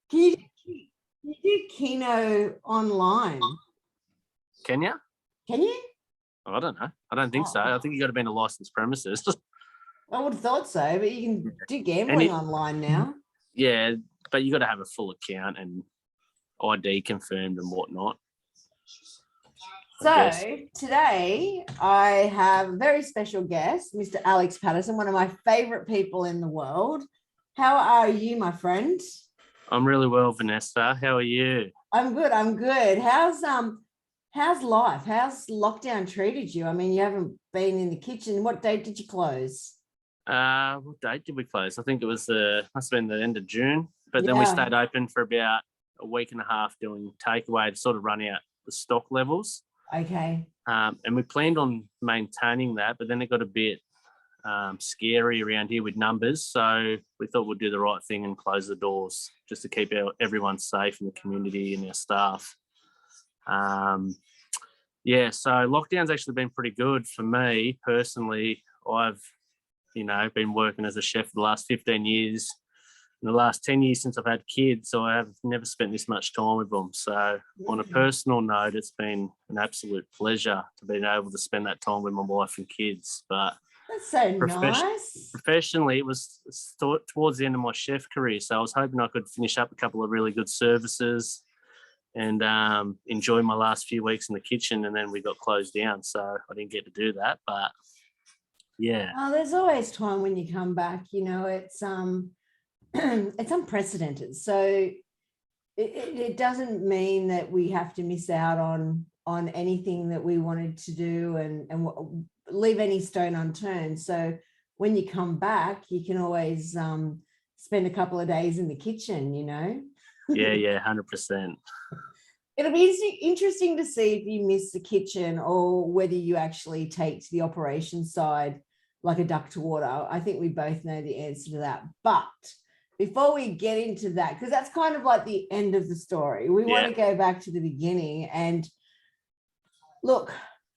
Can you do Keno online? Can you? Can you? I don't know. I don't think so. I think you got to be in a licensed premises. I would have thought so, but you can do gambling online now. Yeah, but you got to have a full account and ID confirmed and whatnot. So today I have a very special guest, Mr. Alex Patterson, one of my favorite people in the world. How are you, my friend? I'm really well, Vanessa. How are you? I'm good. How's life? How's lockdown treated you? I mean, you haven't been in the kitchen. What date did you close? What date did we close? I think it was must have been the end of June. But then we stayed open for about a week and a half doing takeaway to sort of run out the stock levels. Okay. And we planned on maintaining that, but then it got a bit scary around here with numbers. So we thought we'd do the right thing and close the doors just to keep everyone safe in the community and our staff. So lockdown's actually been pretty good for me personally. I've, been working as a chef for the last 15 years. In the last 10 years since I've had kids, so I have never spent this much time with them. So on a personal note, it's been an absolute pleasure to be able to spend that time with my wife and kids. But that's so nice. Professionally, it was towards the end of my chef career. So I was hoping I could finish up a couple of really good services and enjoy my last few weeks in the kitchen. And then we got closed down. So I didn't get to do that. But yeah. Oh, there's always time when you come back. It's it's unprecedented. So it doesn't mean that we have to miss out on anything that we wanted to do and leave any stone unturned. So when you come back, you can always spend a couple of days in the kitchen, Yeah, 100%. It'll be interesting to see if you miss the kitchen or whether you actually take to the operations side like a duck to water. I think we both know the answer to that. But before we get into that, because that's kind of like the end of the story, we want to go back to the beginning. And look,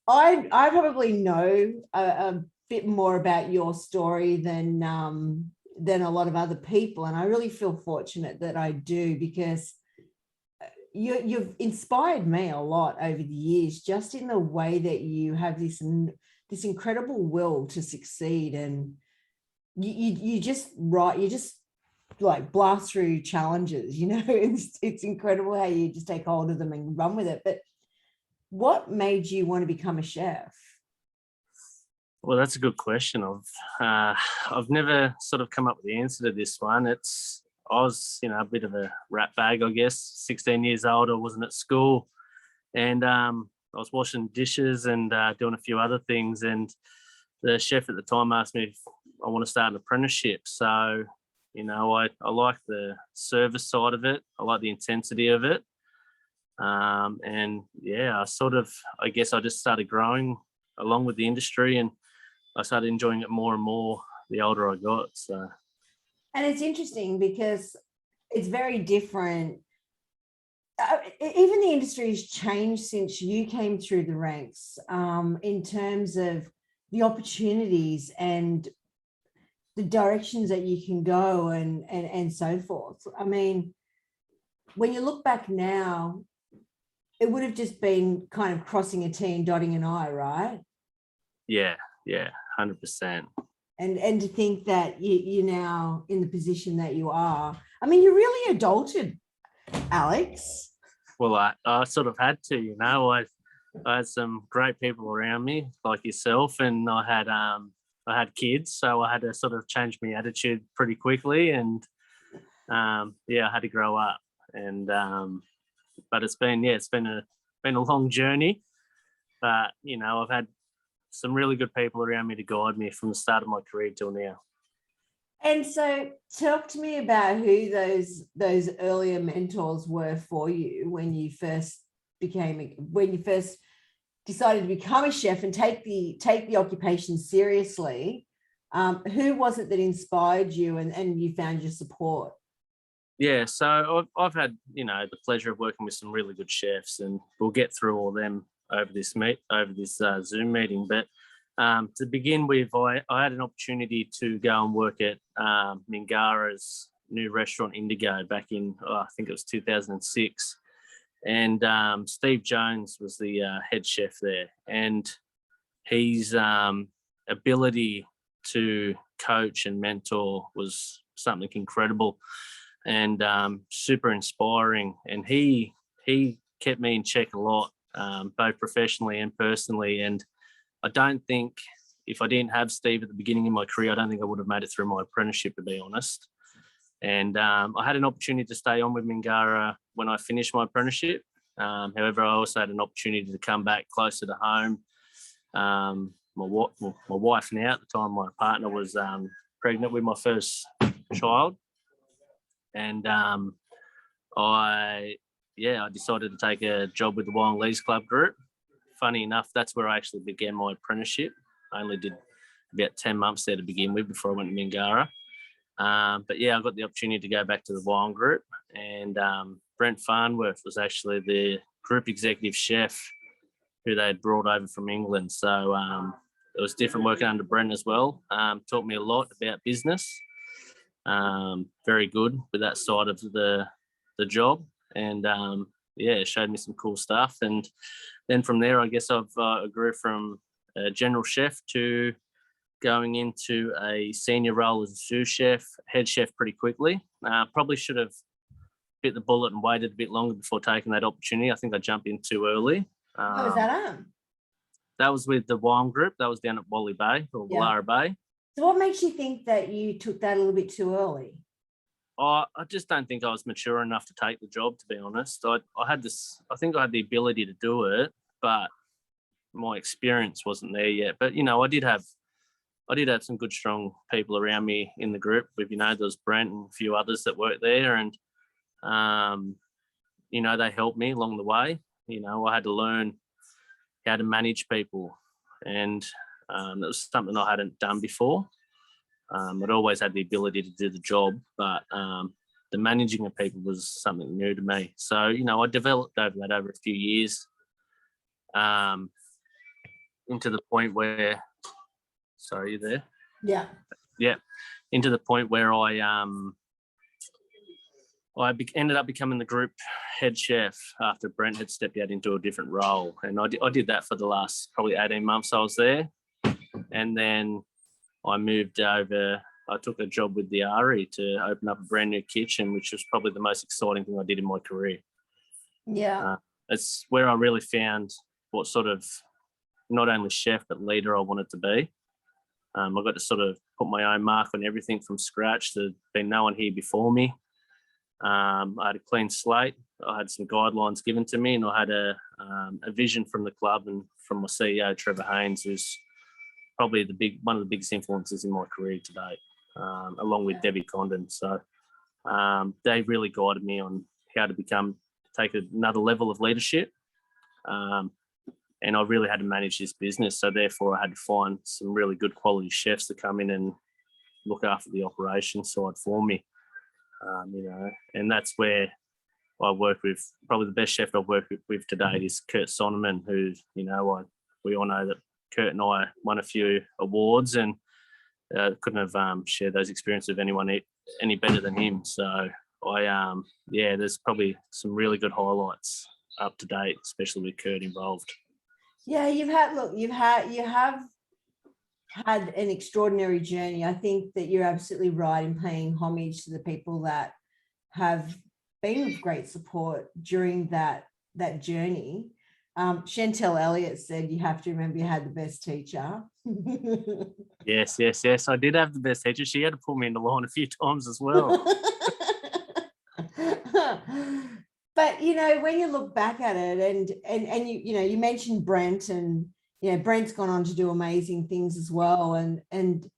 I probably know a bit more about your story than a lot of other people, and I really feel fortunate that I do, because you've inspired me a lot over the years, just in the way that you have this incredible will to succeed, and you just like blast through challenges. It's incredible how you just take hold of them and run with it. But what made you want to become a chef? Well, that's a good question. I've never sort of come up with the answer to this one. I was a bit of a rat bag, I guess. 16 years old, I wasn't at school, and I was washing dishes and doing a few other things, and the chef at the time asked me if I want to start an apprenticeship. So I like the service side of it. I like the intensity of it. I guess I just started growing along with the industry, and I started enjoying it more and more the older I got. So, and it's interesting because it's very different. Even the industry has changed since you came through the ranks, in terms of the opportunities and the directions that you can go and so forth. I mean, when you look back now, it would have just been kind of crossing a T and dotting an I, right? Yeah, 100%. And to think that you're now in the position that you are. I mean, you really adulted, Alex. Well, I sort of had to, I had some great people around me like yourself, and I had kids, so I had to sort of change my attitude pretty quickly, and I had to grow up. And but it's been a long journey, but I've had some really good people around me to guide me from the start of my career till now. And so talk to me about who those earlier mentors were for you when you first decided to become a chef and take the occupation seriously. Who was it that inspired you and you found your support? Yeah, so I've had the pleasure of working with some really good chefs, and we'll get through all them over this Zoom meeting. But to begin with, I had an opportunity to go and work at Mingara's new restaurant Indigo back in, I think it was 2006. And Steve Jones was the head chef there. And his ability to coach and mentor was something incredible and super inspiring. And he kept me in check a lot, both professionally and personally. And I don't think if I didn't have Steve at the beginning of my career, I don't think I would have made it through my apprenticeship, to be honest. And I had an opportunity to stay on with Mingara when I finished my apprenticeship. However, I also had an opportunity to come back closer to home. My wife now, at the time, my partner was pregnant with my first child. And I decided to take a job with the Wongleys Club Group. Funny enough, that's where I actually began my apprenticeship. I only did about 10 months there to begin with before I went to Mingara. But yeah, I got the opportunity to go back to the Wine Group, and Brent Farnworth was actually the group executive chef who they had brought over from England. So it was different working under Brent as well. Taught me a lot about business. Very good with that side of the job, and it showed me some cool stuff. And then from there, I guess I grew from a general chef to going into a senior role as a sous chef, head chef pretty quickly. Probably should have bit the bullet and waited a bit longer before taking that opportunity. I think I jumped in too early. What was that on? That was with the Wine Group. That was down at Wally Bay or Wallara Bay. So what makes you think that you took that a little bit too early? I just don't think I was mature enough to take the job, to be honest. I think I had the ability to do it, but my experience wasn't there yet. But, I did have some good, strong people around me in the group. With, there was Brent and a few others that worked there, and they helped me along the way. I had to learn how to manage people, and that was something I hadn't done before. I'd always had the ability to do the job, but the managing of people was something new to me. So, I developed over a few years, into the point where, sorry, you there? Yeah. Yeah. Into the point where I ended up becoming the group head chef after Brent had stepped out into a different role. And I did that for the last probably 18 months I was there. And then I moved over. I took a job with the Ari to open up a brand new kitchen, which was probably the most exciting thing I did in my career. Yeah. It's where I really found what sort of not only chef but leader I wanted to be. I got to sort of put my own mark on everything from scratch. There'd been no one here before me. I had a clean slate. I had some guidelines given to me, and I had a vision from the club and from my CEO, Trevor Haynes, who's probably one of the biggest influences in my career to date, along with Debbie Condon. So they really guided me on how to take another level of leadership. And I really had to manage this business. So therefore I had to find some really good quality chefs to come in and look after the operation side for me. And that's where I work with probably the best chef I've worked with to date is Kurt Sonneman, who, we all know that Kurt and I won a few awards, and couldn't have shared those experiences with anyone any better than him. So there's probably some really good highlights up to date, especially with Kurt involved. Yeah, you have had an extraordinary journey. I think that you're absolutely right in paying homage to the people that have been of great support during that journey. Chantel Elliott said you have to remember you had the best teacher. Yes. I did have the best teacher. She had to pull me in the line a few times as well. But when you look back at it, and you mentioned Brent, and Brent's gone on to do amazing things as well, and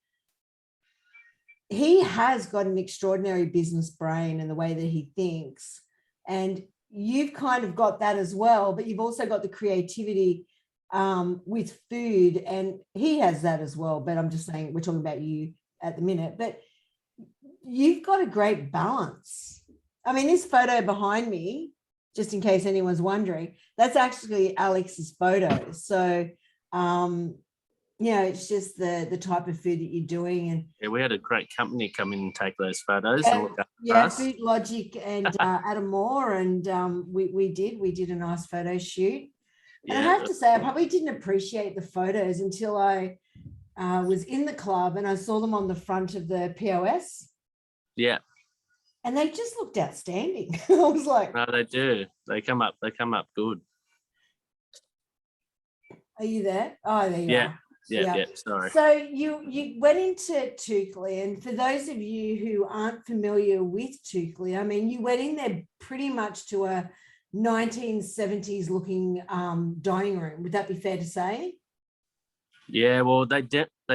he has got an extraordinary business brain and the way that he thinks, and you've kind of got that as well, but you've also got the creativity with food, and he has that as well. But I'm just saying, we're talking about you at the minute, but you've got a great balance. I mean, this photo behind me, just in case anyone's wondering, that's actually Alex's photo. So it's just the type of food that you're doing. And Yeah, we had a great company come in and take those photos and look after us. Food Logic and Adam Moore, and we did a nice photo shoot. And I have to say, I probably didn't appreciate the photos until I was in the club and I saw them on the front of the POS. Yeah. And they just looked outstanding. I was like, no, they do. They come up good. Are you there? Oh, there you are. Yeah. Sorry. So you went into Toukley, and for those of you who aren't familiar with Toukley, I mean, you went in there pretty much to a 1970s looking dining room. Would that be fair to say? Yeah, well, they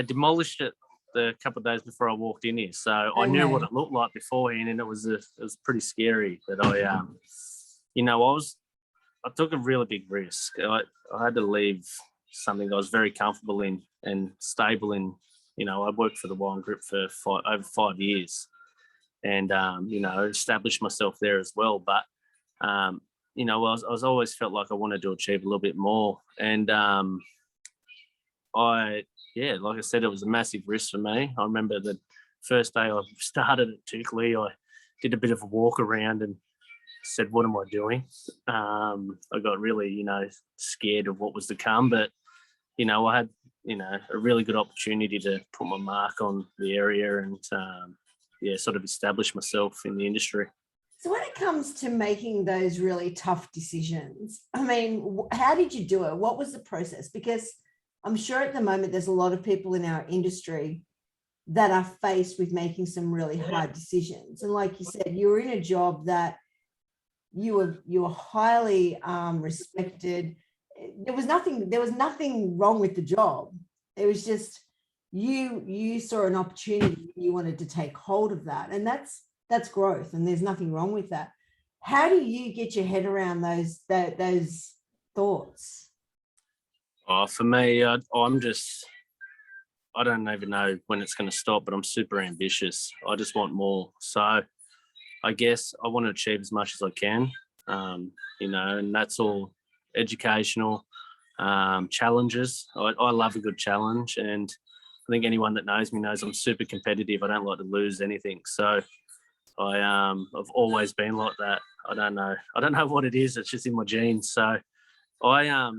demolished it the couple of days before I walked in here, so I knew what it looked like beforehand, and it was pretty scary. But I took a really big risk. I had to leave something I was very comfortable in and stable in. I worked for the Wine Group for over 5 years, and established myself there as well. But I was always felt like I wanted to achieve a little bit more, and like I said, it was a massive risk for me. I remember the first day I started at Toukley, I did a bit of a walk around and said, what am I doing? I got really, scared of what was to come, but, I had, a really good opportunity to put my mark on the area and, sort of establish myself in the industry. So when it comes to making those really tough decisions, I mean, how did you do it? What was the process? Because I'm sure at the moment there's a lot of people in our industry that are faced with making some really hard decisions. And like you said, you were in a job that you were highly respected. There was nothing wrong with the job. It was just you saw an opportunity, you wanted to take hold of that, and that's growth, and there's nothing wrong with that. How do you get your head around those thoughts? Oh, for me, I don't even know when it's going to stop, but I'm super ambitious. I just want more. So I guess I want to achieve as much as I can, and that's all educational challenges. I love a good challenge, and I think anyone that knows me knows I'm super competitive. I don't like to lose anything. So I've always been like that. I don't know what it is. It's just in my genes. So I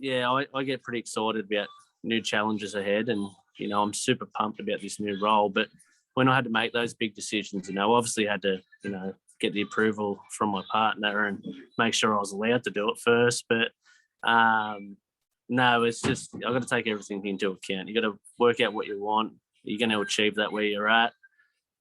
get pretty excited about new challenges ahead, and I'm super pumped about this new role. But when I had to make those big decisions, obviously I had to get the approval from my partner and make sure I was allowed to do it first. But no, it's just I've got to take everything into account. You got to work out what you want. You're going to achieve that where you're at,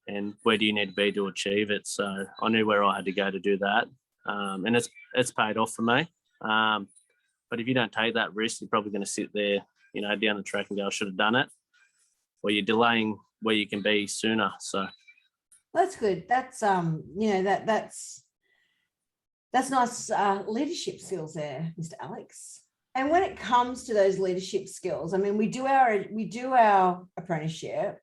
and where do you need to be to achieve it. So I knew where I had to go to do that, and it's paid off for me. But if you don't take that risk, you're probably going to sit there, down the track and go, I should have done it. Or you're delaying where you can be sooner. So that's good. That's that's nice leadership skills there, Mr. Alex. And when it comes to those leadership skills, I mean, we do our apprenticeship.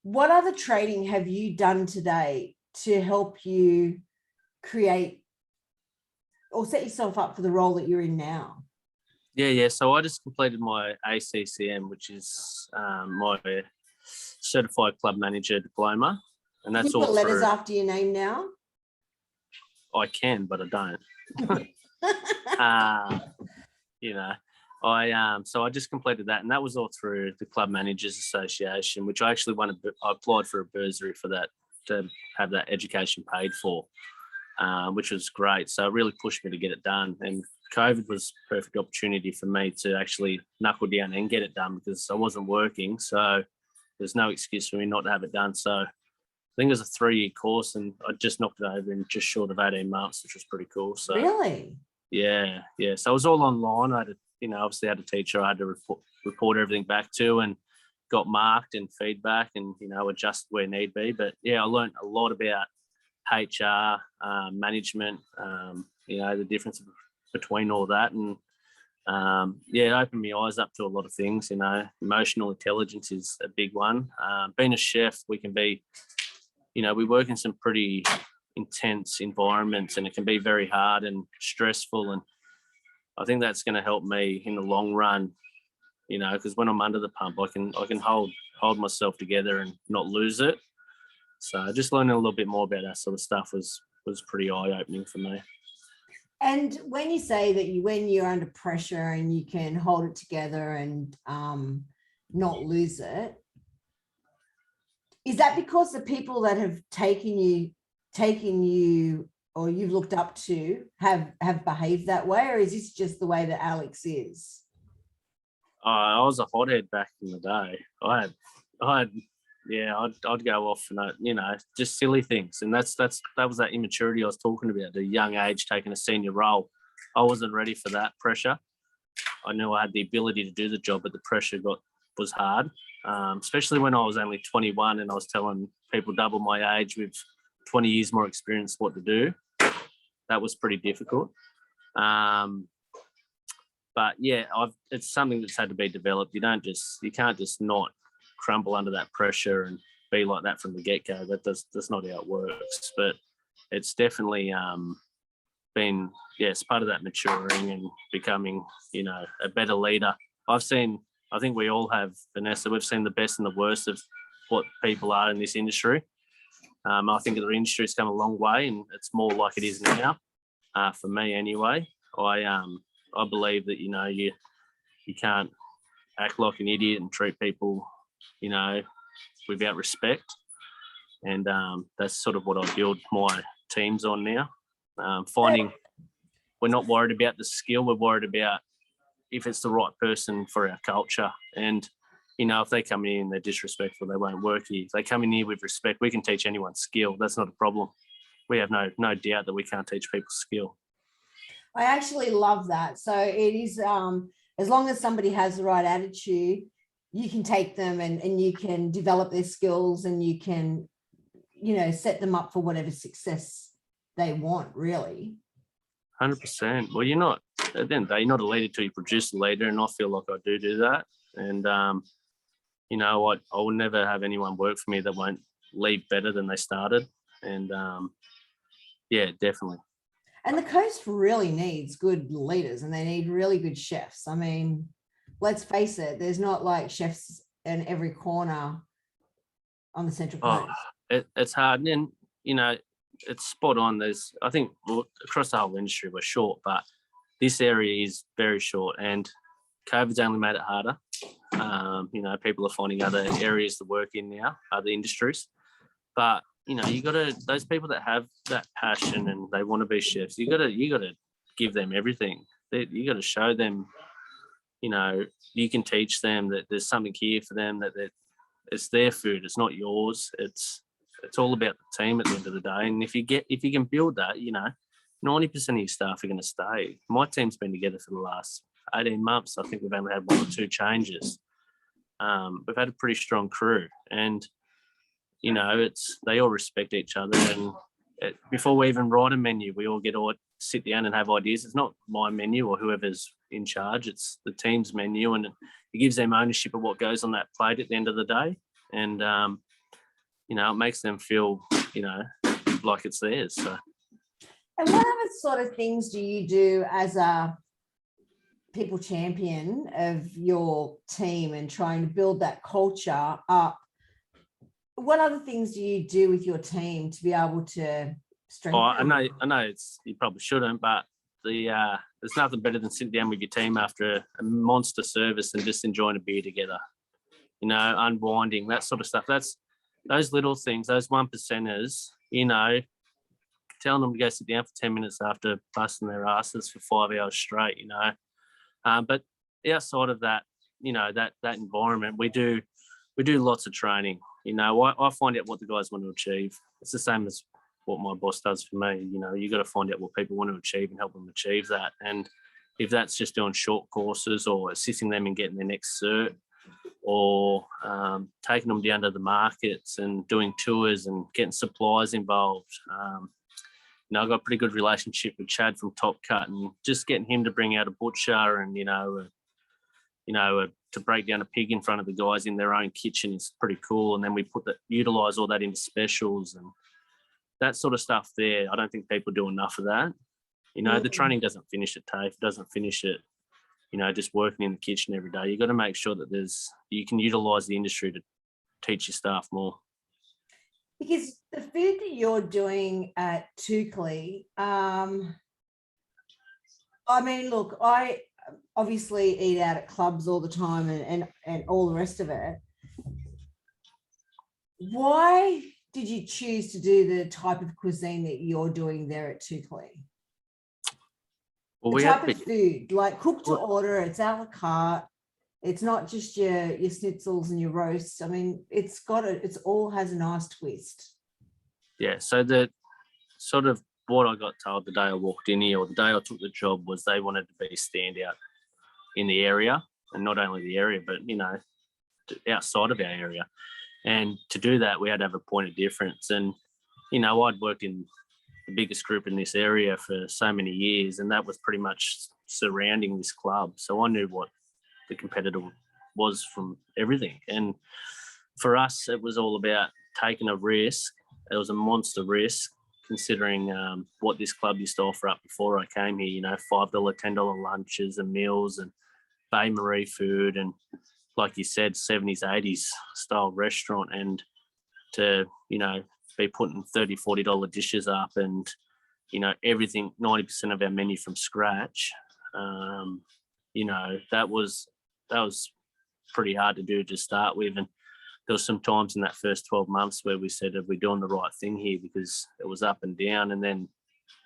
What other training have you done today to help you create or set yourself up for the role that you're in now? Yeah. So I just completed my ACCM, which is my Certified Club Manager diploma, and that's all. Letters after your name now? I can, but I don't. So I just completed that, and that was all through the Club Managers Association, which I actually I applied for a bursary for that to have that education paid for, which was great. So it really pushed me to get it done, and COVID was a perfect opportunity for me to actually knuckle down and get it done because I wasn't working. So there's no excuse for me not to have it done. So I think it was a 3-year course, and I just knocked it over in just short of 18 months, which was pretty cool. So really? Yeah. So it was all online. I had obviously had a teacher I had to report everything back to, and got marked and feedback and, adjust where need be. But yeah, I learned a lot about HR, management, the difference between all that. And it opened my eyes up to a lot of things. Emotional intelligence is a big one. Being a chef, we can be, we work in some pretty intense environments, and it can be very hard and stressful. And I think that's going to help me in the long run because when I'm under the pump, I can hold myself together and not lose it. So just learning a little bit more about that sort of stuff was pretty eye-opening for me. And when you say that when you're under pressure and you can hold it together and not lose it, is that because the people that have taken you or you've looked up to have behaved that way, or is this just the way that Alex is? I was a hothead back in the day. I'd go off and just silly things, and that was that immaturity I was talking about. The young age taking a senior role, I wasn't ready for that pressure. I knew I had the ability to do the job, but the pressure was hard, especially when I was only 21 and I was telling people double my age with 20 years more experience what to do. That was pretty difficult. But yeah, it's something that's had to be developed. You can't just not crumble under that pressure and be like that from the get-go. That's not how it works. But it's definitely been, it's part of that maturing and becoming, a better leader. I think we all have, Vanessa, we've seen the best and the worst of what people are in this industry. I think the industry's come a long way, and it's more like it is now, for me anyway. I believe that, you can't act like an idiot and treat people, without respect. And that's sort of what I build my teams on now. Finding we're not worried about the skill, we're worried about if it's the right person for our culture. And, if they come in, they're disrespectful, they won't work here. If they come in here with respect, we can teach anyone skill. That's not a problem. We have no doubt that we can't teach people skill. I actually love that. So it is, as long as somebody has the right attitude, you can take them and you can develop their skills, and you can, set them up for whatever success they want, really. 100%. Well, you're not, at the end of the day, you're not a leader till you produce a leader, and I feel like I do that. And, I will never have anyone work for me that won't leave better than they started. And, definitely. And the coast really needs good leaders, and they need really good chefs. I mean, let's face it, there's not like chefs in every corner on the Central Coast. It's hard. And, it's spot on. I think across the whole industry, we're short, but this area is very short, and COVID's only made it harder. People are finding other areas to work in now, other industries. But, you got to, those people that have that passion and they want to be chefs, you got to give them everything. You got to show them, you can teach them that there's something here for them, that it's their food, it's not yours. It's all about the team at the end of the day. And if you can build that, 90% of your staff are going to stay. My team's been together for the last 18 months. I think we've only had 1 or 2 changes. We've had a pretty strong crew, and they all respect each other. And before we even write a menu, we all sit down and have ideas. It's not my menu or whoever's in charge. It's the team's menu, and it gives them ownership of what goes on that plate at the end of the day. And, it makes them feel, like it's theirs. So. And what other sort of things do you do as a people champion of your team and trying to build that culture up? What other things do you do with your team to be able to strengthen? I know you probably shouldn't, but there's nothing better than sitting down with your team after a monster service and just enjoying a beer together. Unwinding, that sort of stuff. That's those little things, those 1%ers. Telling them to go sit down for 10 minutes after busting their asses for 5 hours straight. But outside of that, that environment, we do lots of training. I find out what the guys want to achieve. It's the same as what my boss does for me. You got to find out what people want to achieve and help them achieve that. And if that's just doing short courses or assisting them in getting their next cert, or taking them down to the markets and doing tours and getting suppliers involved. I've got a pretty good relationship with Chad from Top Cut, and just getting him to bring out a butcher and, to break down a pig in front of the guys in their own kitchen is pretty cool. And then we utilise all that into specials and that sort of stuff there. I don't think people do enough of that. The training doesn't finish at TAFE, doesn't finish at just working in the kitchen every day. You got to make sure that you can utilize the industry to teach your staff more. Because the food that you're doing at Toukley, look, I obviously eat out at clubs all the time and all the rest of it. Why did you choose to do the type of cuisine that you're doing there at Toukley? Well, The type of food, like cook to order, it's a la carte. It's not just your schnitzels and your roasts. I mean, it's all has a nice twist. Yeah. So the sort of what I got told the day I walked in here, or the day I took the job, was they wanted to be standout in the area, and not only the area, but outside of our area. And to do that, we had to have a point of difference. And I'd worked in the biggest group in this area for so many years, and that was pretty much surrounding this club. So I knew what the competitor was from everything. And for us, it was all about taking a risk. It was a monster risk, considering what this club used to offer up before I came here. $5, $10 lunches and meals and Bay Marie food, and like you said, 70s, 80s style restaurant. And to be putting $30, $40 dishes up, and everything, 90% of our menu from scratch. That was pretty hard to do to start with. And there was some times in that first 12 months where we said, are we doing the right thing here? Because it was up and down. And then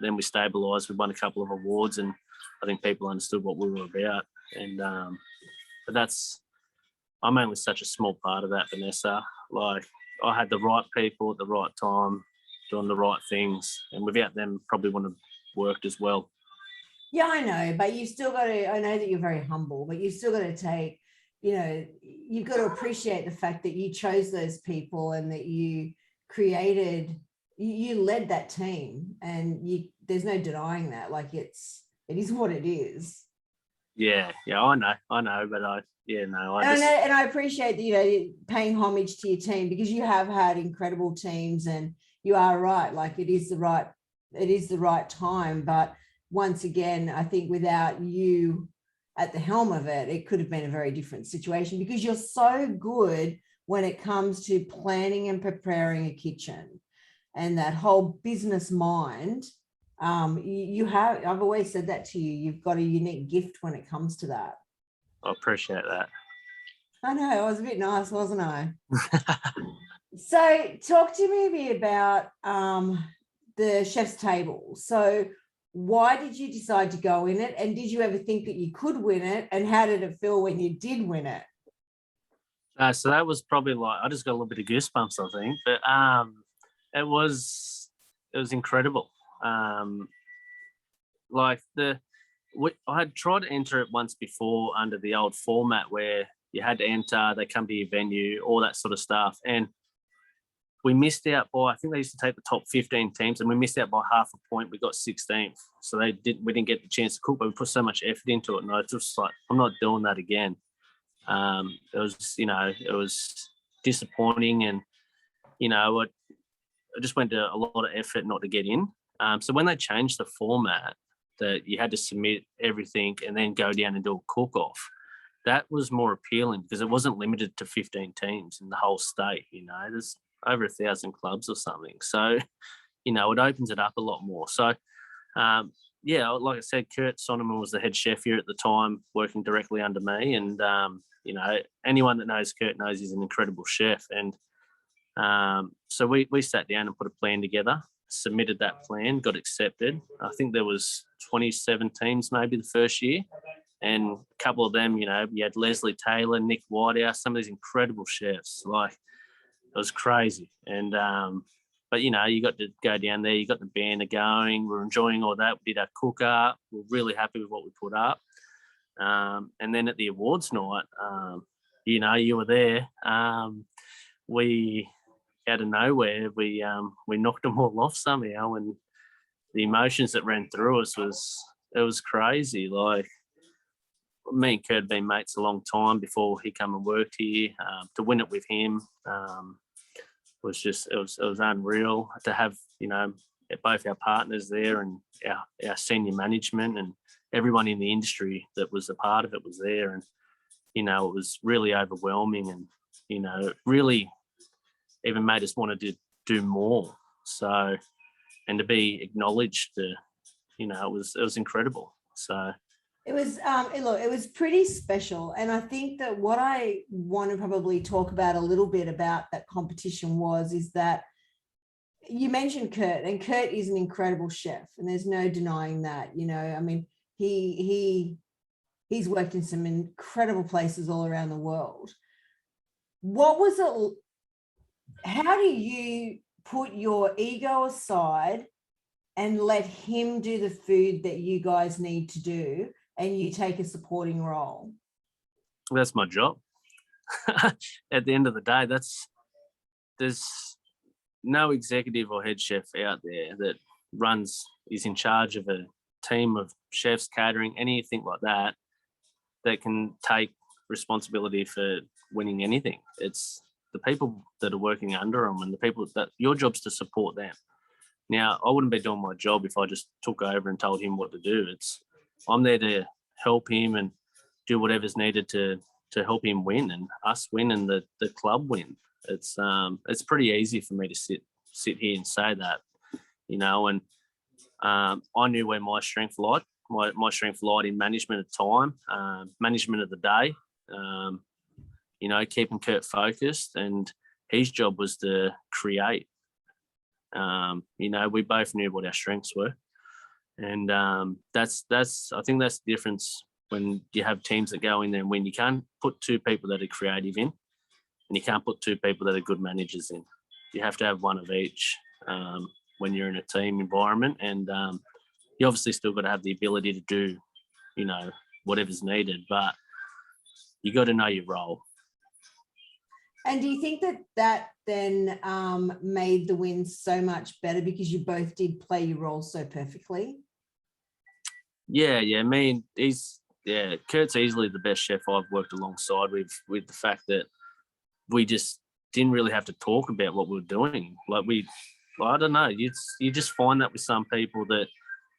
we stabilised. We won a couple of awards, and I think people understood what we were about. And but I'm only such a small part of that, Vanessa. Like, I had the right people at the right time doing the right things, and without them, probably wouldn't have worked as well. Yeah, I know, but you still got to, I know that you're very humble, but you still got to take, you've got to appreciate the fact that you chose those people and that you led that team, and there's no denying that. Like, it is what it is. Yeah, I know, but I appreciate that, paying homage to your team, because you have had incredible teams, and you are right. Like, it is the right time. But once again, I think without you at the helm of it, it could have been a very different situation, because you're so good when it comes to planning and preparing a kitchen and that whole business mind. I've always said that to you. You've got a unique gift when it comes to that. I appreciate that. I know, I was a bit nice, wasn't I? So talk to me a bit about the Chef's Table. So why did you decide to go in it? And did you ever think that you could win it? And how did it feel when you did win it? So that was probably I just got a little bit of goosebumps, I think. But it was incredible. I had tried to enter it once before under the old format where you had to enter, they come to your venue, all that sort of stuff. And we missed out by, I think they used to take the top 15 teams, and we missed out by half a point. We got 16th. So we didn't get the chance to cook, but we put so much effort into it. And I was just like, I'm not doing that again. It was disappointing. And, I just went to a lot of effort not to get in. So when they changed the format that you had to submit everything and then go down and do a cook-off, that was more appealing, because it wasn't limited to 15 teams in the whole state. There's over 1,000 clubs or something. So, it opens it up a lot more. So, like I said, Kurt Sonneman was the head chef here at the time, working directly under me. And, anyone that knows Kurt knows he's an incredible chef. And so we sat down and put a plan together, submitted that plan, got accepted. I think there was 27 teams maybe the first year. And a couple of them, you had Leslie Taylor, Nick Whitehouse, some of these incredible chefs. Like, it was crazy. And, but, you got to go down there, you got the band going, we're enjoying all that. We did our cook up. We're really happy with what we put up. And then at the awards night, you were there. We, out of nowhere, we knocked them all off somehow. And the emotions that ran through us was crazy. Like, me and Kurt had been mates a long time before he come and worked here. To win it with him was just, it was unreal. To have, both our partners there and our senior management and everyone in the industry that was a part of it was there. And, you know, it was really overwhelming, and, you know, it really even made us want to do more. So, and to be acknowledged, you know, it was incredible. So it was, look, it was pretty special. And I think that what I want to probably talk about a little bit about that competition is that you mentioned Kurt, and Kurt is an incredible chef, and there's no denying that. You know, I mean, he's worked in some incredible places all around the world. What was it? How do you put your ego aside and let him do the food that you guys need to do, and you take a supporting role? That's my job. At the end of the day, there's no executive or head chef out there that is in charge of a team of chefs, catering, anything like that can take responsibility for winning anything. It's the people that are working under them, and the people that your job's to support them. Now, I wouldn't be doing my job if I just took over and told him what to do. I'm there to help him and do whatever's needed to help him win, and us win, and the club win. It's pretty easy for me to sit here and say that, you know, and I knew where my strength lied. My strength lied in management of time, management of the day, you know, keeping Kurt focused, and his job was to create. You know, we both knew what our strengths were, and that's I think that's the difference when you have teams that go in there and win. You can't put two people that are creative in, and you can't put two people that are good managers in. You have to have one of each when you're in a team environment, and you obviously still got to have the ability to do, you know, whatever's needed, but you got to know your role. And do you think that then made the win so much better because you both did play your role so perfectly? Yeah. I mean, Kurt's easily the best chef I've worked alongside with the fact that we just didn't really have to talk about what we were doing. Like I don't know, you just find that with some people that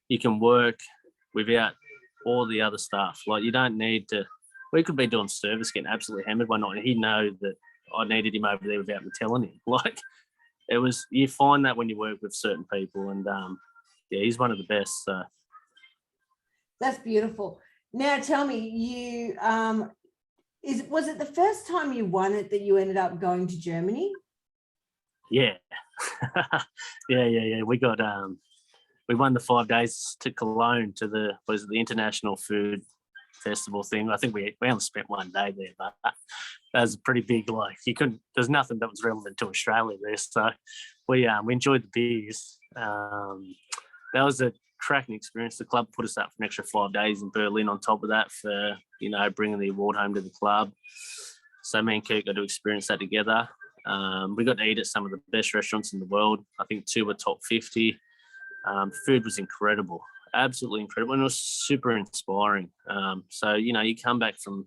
you can work without all the other stuff. Like, you don't need to. We could be doing service, getting absolutely hammered one night, and he'd know that I needed him over there without me telling him. Like, you find that when you work with certain people, and he's one of the best. So. That's beautiful. Now, tell me, was it the first time you won it that you ended up going to Germany? Yeah, yeah. We won the 5 days to Cologne to the International Food Festival thing. I think we only spent 1 day there, but that was pretty big. Like, there's nothing that was relevant to Australia there. So we enjoyed the beers. That was a cracking experience. The club put us up for an extra 5 days in Berlin on top of that for, you know, bringing the award home to the club. So me and Kurt got to experience that together. We got to eat at some of the best restaurants in the world. I think 2 were top 50. Food was incredible, absolutely incredible, and it was super inspiring. So, you know, you come back from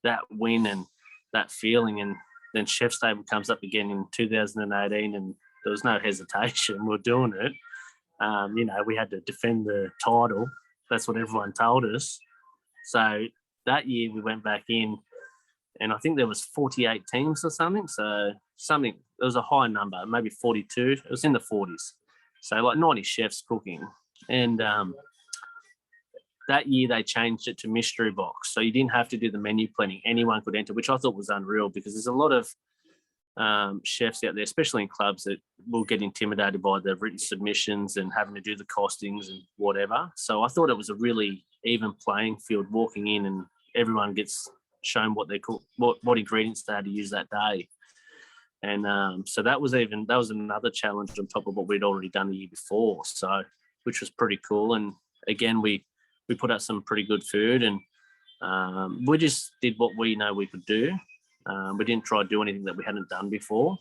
that win and that feeling, and then Chef's Table comes up again in 2018, and there was no hesitation. We were doing it. You know, we had to defend the title. That's what everyone told us. So that year we went back in, and I think there was 48 teams or something. So it was a high number, maybe 42. It was in the 40s. So like 90 chefs cooking. And that year they changed it to mystery box. So you didn't have to do the menu planning. Anyone could enter, which I thought was unreal, because there's a lot of chefs out there, especially in clubs, that will get intimidated by the written submissions and having to do the costings and whatever. So I thought it was a really even playing field, walking in and everyone gets shown what they cook, what ingredients they had to use that day. And so that was another challenge on top of what we'd already done the year before, so which was pretty cool. And again, we put out some pretty good food, and we just did what we know we could do. We didn't try to do anything that we hadn't done before.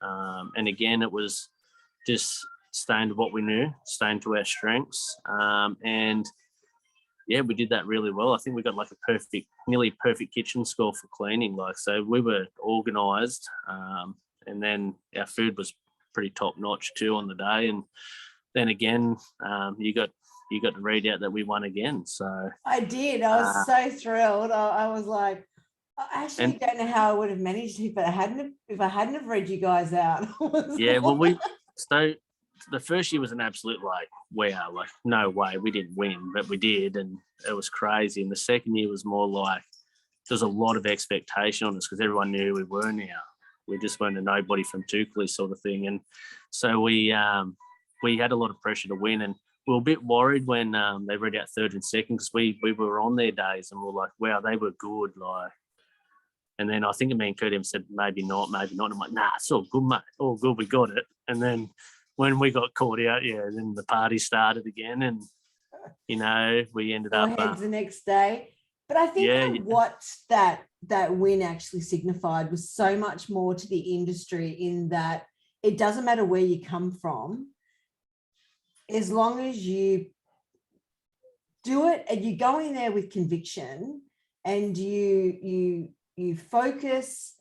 And again, it was just staying to what we knew, staying to our strengths. And yeah, we did that really well. I think we got like nearly perfect kitchen score for cleaning. Like, so we were organised, and then our food was pretty top notch too on the day. And then again, you got you got to read out that we won again. So I did. I was so thrilled. I was like, I actually don't know how I would have managed it, but I hadn't if I hadn't have read you guys out. Yeah, well, so the first year was an absolute wow, no way we didn't win, but we did, and it was crazy. And the second year was more like there was a lot of expectation on us because everyone knew we were now. We just weren't a nobody from Toukley sort of thing, and so we had a lot of pressure to win, and we were a bit worried when they read out third and second because we were on their days and we were like, wow, they were good, like. And then I think me and Kurt said, maybe not. I'm like, nah, it's all good, mate. All good, we got it. And then when we got caught out, then the party started again. And, we ended up... heads the next day. But I think what that win actually signified was so much more to the industry in that it doesn't matter where you come from, as long as you do it and you go in there with conviction and you focus,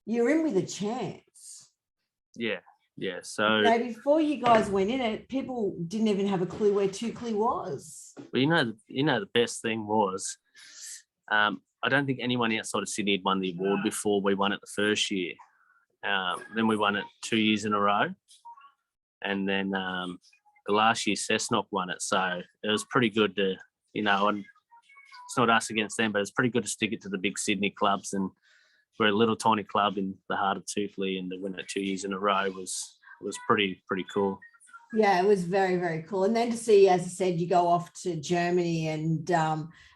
you're in with a chance. Yeah. So before you guys went in it, people didn't even have a clue where Toukley was. Well, the best thing was, I don't think anyone outside of Sydney had won the award before we won it the first year. Then we won it 2 years in a row, and then the last year Cessnock won it. So it was pretty good to, and it's not us against them, but it's pretty good to stick it to the big Sydney clubs. And we're a little tiny club in the heart of Toukley, and to win it 2 years in a row was pretty cool. Yeah, it was very, very cool. And then to see, as I said, you go off to Germany, and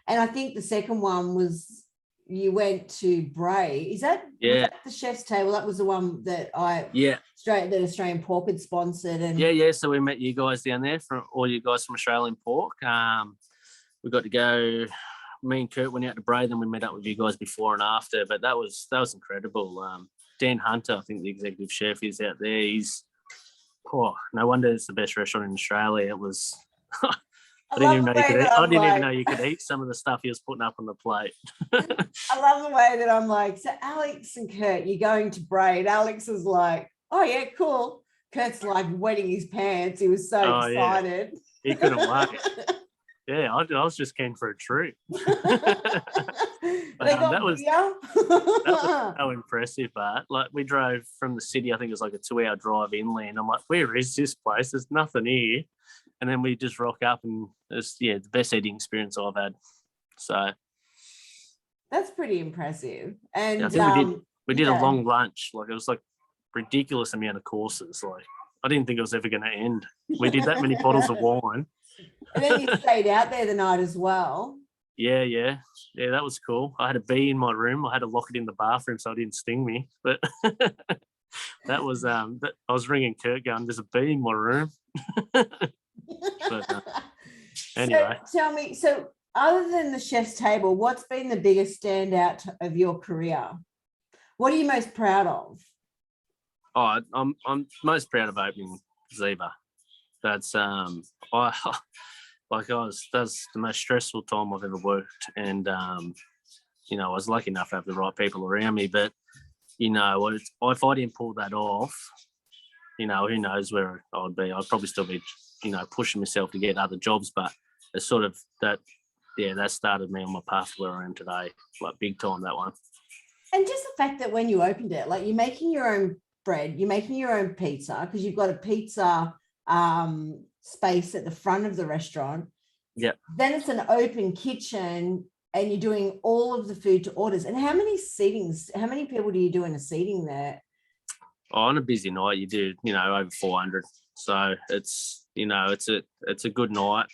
I think the second one was you went to Bray. Was that the Chef's Table? That was the one that that Australian Pork had sponsored. And so we met you guys down there, from all you guys from Australian Pork. We got to go. Me and Kurt went out to Bray, then we met up with you guys before and after. But that was incredible. Dan Hunter, I think the executive chef, is out there. He's no wonder it's the best restaurant in Australia. It was. I didn't even know you could eat some of the stuff he was putting up on the plate. I love the way that I'm like, so Alex and Kurt, you're going to Bray. And Alex is like, oh yeah, cool. Kurt's like wetting his pants. He was so excited. Yeah. He couldn't wait. Yeah, I was just keen for a treat. That was so impressive. But we drove from the city. I think it was like a 2-hour drive inland. I'm like, where is this place? There's nothing here. And then we just rock up, and it's the best eating experience I've had. So that's pretty impressive. And I think we did a long lunch. It was ridiculous amount of courses. I didn't think it was ever going to end. We did that many bottles of wine. And then you stayed out there the night as well. Yeah, that was cool. I had a bee in my room. I had to lock it in the bathroom so it didn't sting me. But that was I was ringing Kurt going, there's a bee in my room. But anyway. So tell me, other than the Chef's Table, what's been the biggest standout of your career? What are you most proud of? Oh, I'm most proud of opening Ziva. That's that's the most stressful time I've ever worked, and I was lucky enough to have the right people around me. But if I didn't pull that off, who knows where I'd be? I'd probably still be, pushing myself to get other jobs. But it's sort of that started me on my path to where I am today, big time, that one. And just the fact that when you opened it, you're making your own bread, you're making your own pizza, because you've got a pizza space at the front of the restaurant. Yeah. Then it's an open kitchen, and you're doing all of the food to orders. And how many people do you do in a seating there? On a busy night, you do, over 400. So it's, it's a good night.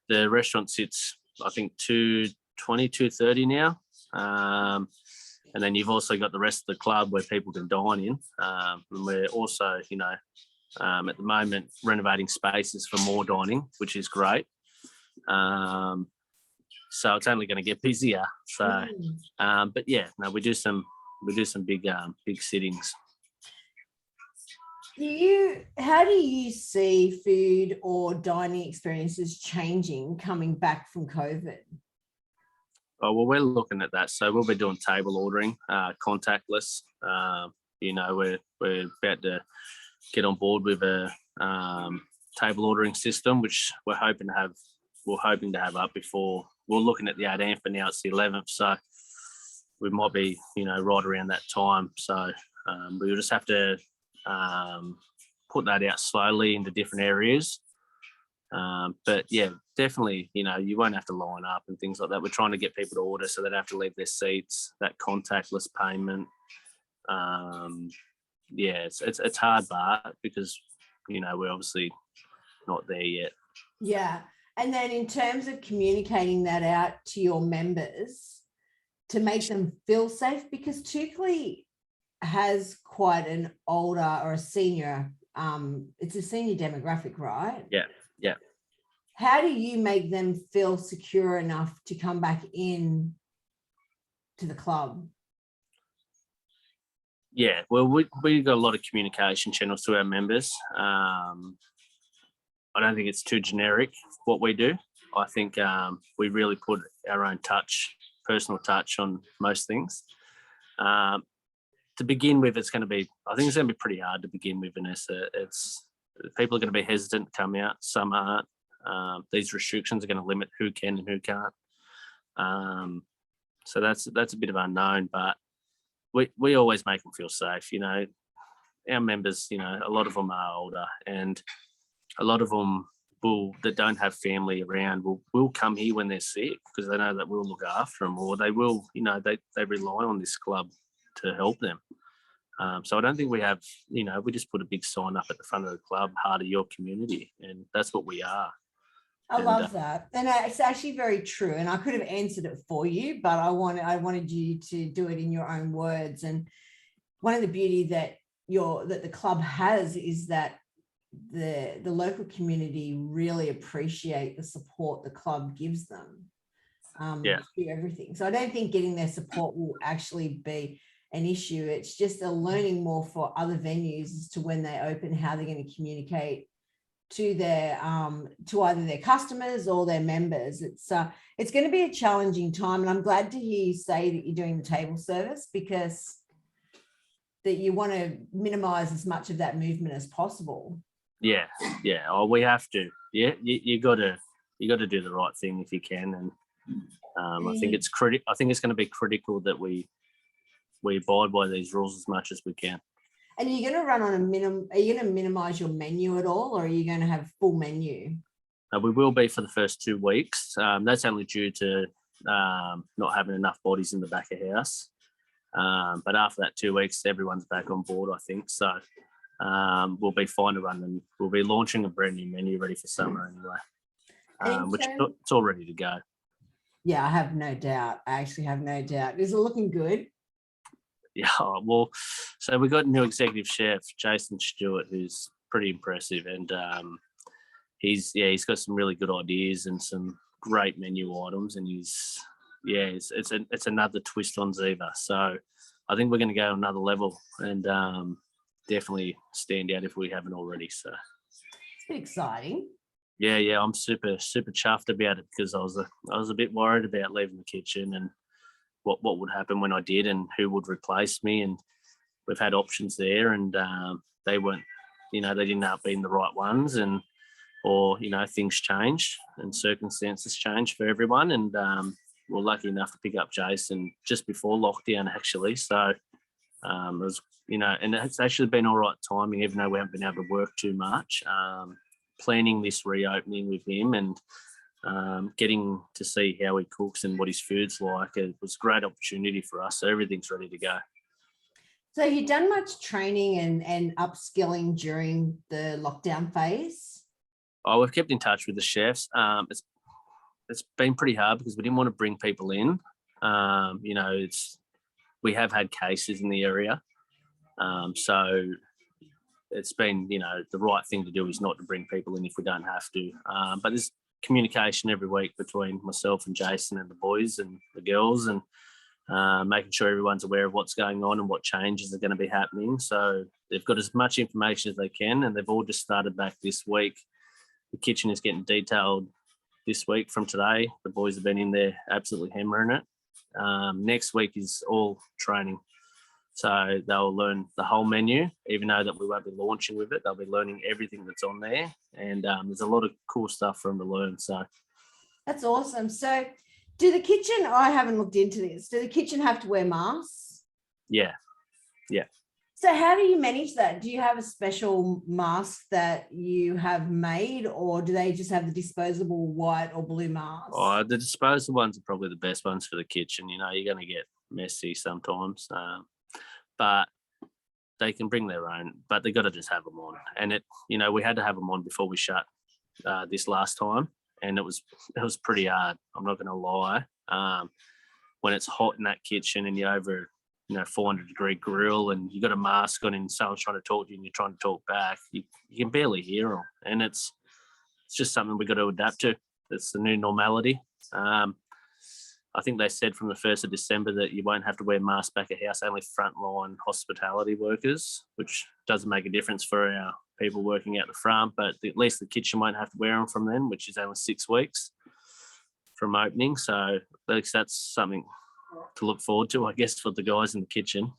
The restaurant sits, I think, 220, 230 now. And then you've also got the rest of the club where people can dine in. And we're also, at the moment, renovating spaces for more dining, which is great. So it's only going to get busier. So, but yeah, no, we do some big sittings. How do you see food or dining experiences changing coming back from COVID? Oh, well, we're looking at that. So we'll be doing table ordering, contactless. We're about to get on board with a table ordering system, which we're hoping to have up before. We're looking at the 18th, but now it's the 11th, so we might be, right around that time. So we'll just have to put that out slowly into different areas. But yeah, definitely, you won't have to line up and things like that. We're trying to get people to order so they don't have to leave their seats, that contactless payment. It's hard, but because, we're obviously not there yet. Yeah. And then in terms of communicating that out to your members to make them feel safe, because Toukley has quite an older or a senior, it's a senior demographic, right? Yeah. How do you make them feel secure enough to come back in to the club? Yeah, well, we got a lot of communication channels to our members. I don't think it's too generic what we do. I think we really put our own personal touch on most things. To begin with, I think it's going to be pretty hard to begin with, Vanessa. People are going to be hesitant to come out. Some aren't. These restrictions are going to limit who can and who can't. So that's a bit of unknown, but we always make them feel safe. Our members, a lot of them are older, and a lot of them that don't have family around will come here when they're sick because they know that we'll look after them, or they will, they rely on this club to help them. So I don't think we have, we just put a big sign up at the front of the club, heart of your community, and that's what we are. I love that. And it's actually very true. And I could have answered it for you, but I wanted you to do it in your own words. And one of the beauty that the club has is that the local community really appreciate the support the club gives them through everything. So I don't think getting their support will actually be an issue. It's just a learning more for other venues as to when they open, how they're going to communicate to their to either their customers or their members. It's going to be a challenging time, and I'm glad to hear you say that you're doing the table service, because that you want to minimize as much of that movement as possible. Yeah. Oh, we have to. Yeah, you got to do the right thing if you can, and I think it's I think it's going to be critical that we abide by these rules as much as we can. And are you going to run on a minimum? Are you going to minimize your menu at all, or are you going to have full menu? We will be for the first 2 weeks. That's only due to not having enough bodies in the back of house. But after that 2 weeks, everyone's back on board, I think. So we'll be fine to run, and we'll be launching a brand new menu ready for summer anyway, which it's all ready to go. Yeah, I have no doubt. I actually have no doubt. Is it looking good? Yeah, well, so we got a new executive chef, Jason Stewart, who's pretty impressive, and he's got some really good ideas and some great menu items, and it's another twist on Ziva. So I think we're going to go another level and definitely stand out if we haven't already. So it's exciting. Yeah, I'm super chuffed about it, because I was a bit worried about leaving the kitchen and what would happen when I did and who would replace me. And we've had options there, and they weren't, they didn't end up being the right ones, or things change and circumstances change for everyone. And we're lucky enough to pick up Jason just before lockdown, actually. So it was, and it's actually been all right timing, even though we haven't been able to work too much. Planning this reopening with him and getting to see how he cooks and what his food's like, it was a great opportunity for us. So everything's ready to go. So have you done much training and upskilling during the lockdown phase? Oh, we've kept in touch with the chefs. It's been pretty hard because we didn't want to bring people in. We have had cases in the area. So it's been, the right thing to do is not to bring people in if we don't have to. But there's communication every week between myself and Jason and the boys and the girls, and making sure everyone's aware of what's going on and what changes are going to be happening. So they've got as much information as they can, and they've all just started back this week. The kitchen is getting detailed this week from today. The boys have been in there absolutely hammering it. Next week is all training So they'll learn the whole menu, even though that we won't be launching with it. They'll be learning everything that's on there, and there's a lot of cool stuff for them to learn. So That's awesome. So do the kitchen, I haven't looked into this, do the kitchen have to wear masks? yeah. So how do you manage that? Do you have a special mask that you have made, or do they just have the disposable white or blue masks? Oh, the disposable ones are probably the best ones for the kitchen. You know, you're going to get messy sometimes, but they can bring their own, but they got to just have them on. And it, you know, we had to have them on before we shut this last time, and it was pretty hard. I'm not going to lie. When it's hot in that kitchen and you're over, 400-degree grill and you got a mask on and someone's trying to talk to you and you're trying to talk back, you can barely hear them. And it's just something we got to adapt to. It's the new normality. I think they said from the 1st of December that you won't have to wear masks back at house, only frontline hospitality workers, which doesn't make a difference for our people working out the front, but at least the kitchen won't have to wear them from then, which is only 6 weeks from opening. So at least that's something to look forward to, I guess, for the guys in the kitchen.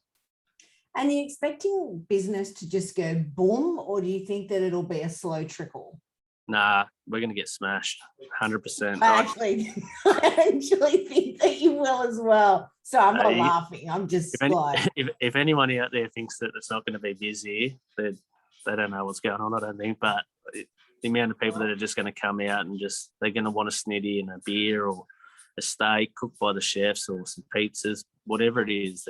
And are you expecting business to just go boom, or do you think that it'll be a slow trickle? Nah, we're going to get smashed, 100%. I actually think that you will as well. So I'm not laughing. I'm just if anyone out there thinks that it's not going to be busy, they don't know what's going on, I don't think. But the amount of people that are just going to come out and they're going to want a snitty and a beer or a steak cooked by the chefs or some pizzas, whatever it is,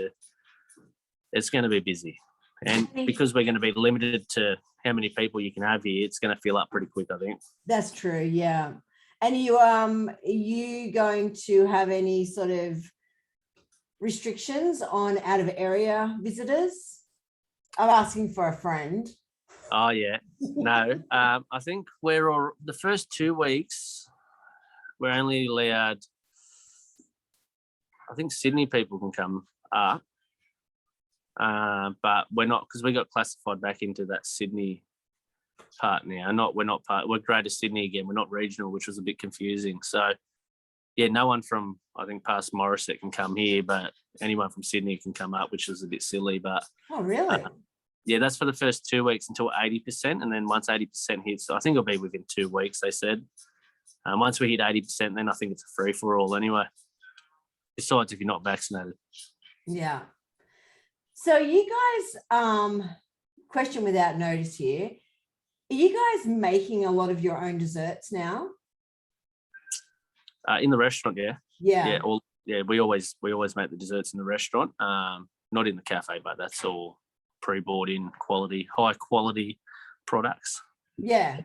it's going to be busy. And because we're going to be limited to how many people you can have here, it's going to fill up pretty quick, I think. That's true, yeah. And are you going to have any sort of restrictions on out of area visitors? I'm asking for a friend. Oh yeah, no. I think the first 2 weeks we're only allowed. I think Sydney people can come up, but we're not, because we got classified back into that Sydney part now. We're Greater Sydney again. We're not regional, which was a bit confusing. So yeah, no one from, I think, past Morisset can come here, but anyone from Sydney can come up, which is a bit silly. But oh really? Yeah, that's for the first 2 weeks until 80%, and then once 80% hits, I think it'll be within 2 weeks, they said. Once we hit 80%, then I think it's a free for all anyway. Besides, if you're not vaccinated. Yeah. So you guys, question without notice here, are you guys making a lot of your own desserts now? In the restaurant, yeah. Yeah. We always make the desserts in the restaurant. Not in the cafe, but that's all pre-bought in high quality products. Yeah.